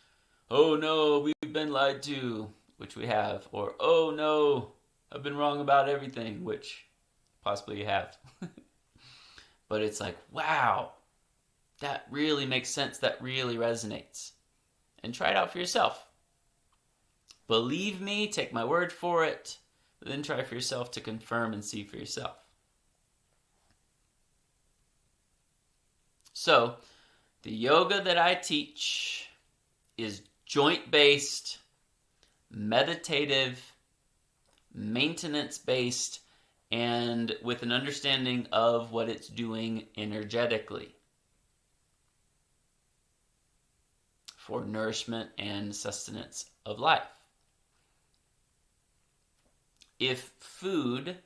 S1: Oh no, we've been lied to, which we have. Or, oh no, I've been wrong about everything, which possibly you have. But it's like, wow, that really makes sense. That really resonates. And try it out for yourself. Believe me, take my word for it, but then try for yourself to confirm and see for yourself. So, the yoga that I teach is joint-based, meditative, maintenance-based, and with an understanding of what it's doing energetically for nourishment and sustenance of life. If food,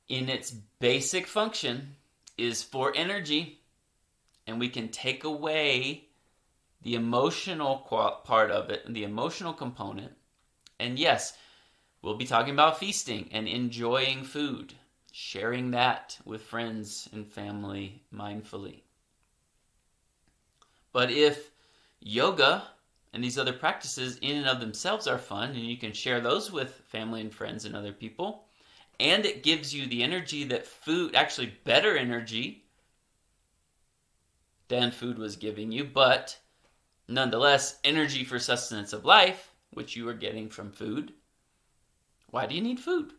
S1: in its basic function, is for energy, and we can take away the emotional part of it, the emotional component, and yes, we'll be talking about feasting and enjoying food, sharing that with friends and family mindfully. But if yoga and these other practices in and of themselves are fun, and you can share those with family and friends and other people, and it gives you the energy that food, actually better energy than food was giving you, but nonetheless energy for sustenance of life, which you are getting from food, why do you need food?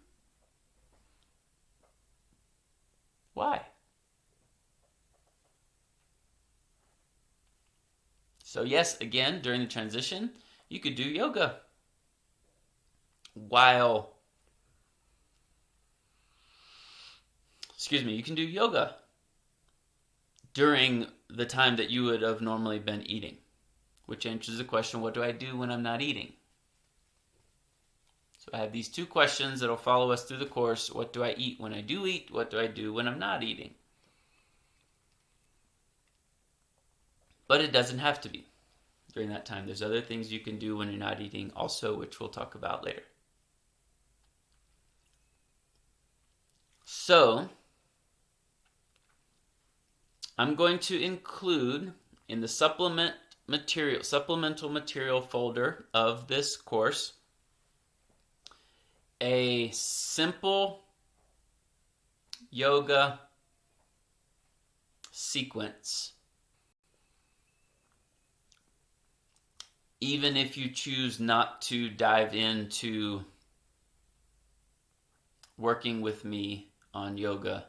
S1: Why? So yes, again, during the transition, you could do yoga you can do yoga during the time that you would have normally been eating, which answers the question, what do I do when I'm not eating? So I have these two questions that will follow us through the course. What do I eat when I do eat? What do I do when I'm not eating? But it doesn't have to be during that time. There's other things you can do when you're not eating also, which we'll talk about later. So, I'm going to include in the supplemental material folder of this course a simple yoga sequence, even if you choose not to dive into working with me on yoga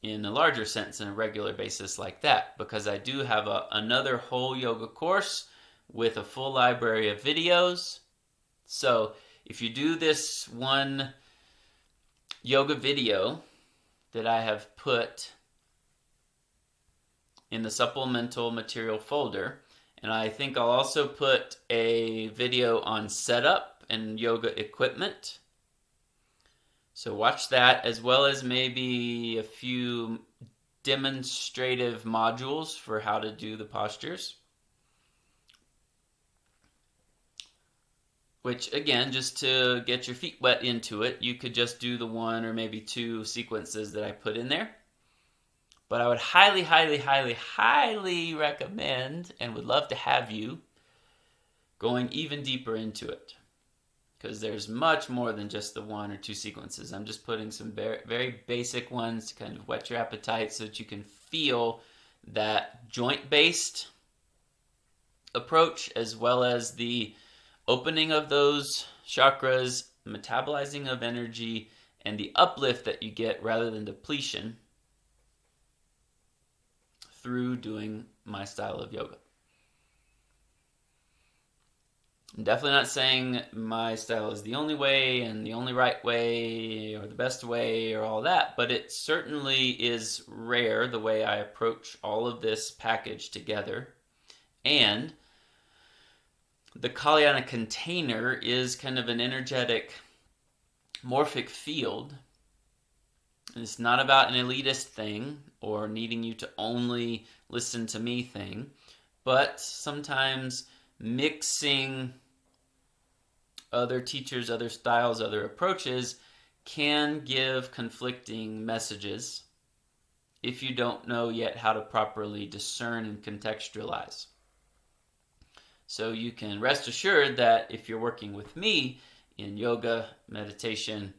S1: in a larger sense, in a regular basis like that, because I do have another whole yoga course with a full library of videos. So if you do this one yoga video that I have put in the supplemental material folder, and I think I'll also put a video on setup and yoga equipment. So watch that, as well as maybe a few demonstrative modules for how to do the postures. Which, again, just to get your feet wet into it, you could just do the one or maybe two sequences that I put in there. But I would highly, highly, highly, highly recommend and would love to have you going even deeper into it, because there's much more than just the one or two sequences. I'm just putting some very basic ones to kind of whet your appetite so that you can feel that joint-based approach, as well as the opening of those chakras, metabolizing of energy, and the uplift that you get rather than depletion through doing my style of yoga. I'm definitely not saying my style is the only way and the only right way or the best way or all that, but it certainly is rare the way I approach all of this package together. And the Kalyana container is kind of an energetic, morphic field. It's not about an elitist thing or needing you to only listen to me thing, but sometimes mixing other teachers, other styles, other approaches can give conflicting messages if you don't know yet how to properly discern and contextualize. So you can rest assured that if you're working with me in yoga, meditation,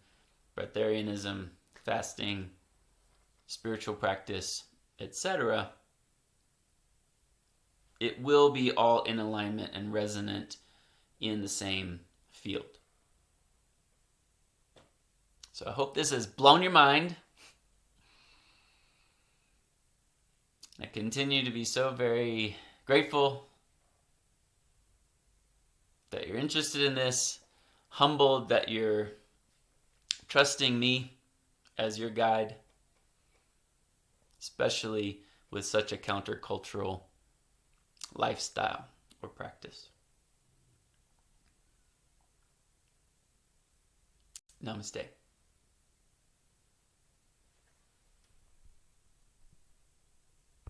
S1: breatharianism, fasting, spiritual practice, etc., it will be all in alignment and resonant in the same field. So I hope this has blown your mind. I continue to be so very grateful that you're interested in this, humbled that you're trusting me as your guide, especially with such a countercultural lifestyle or practice. Namaste.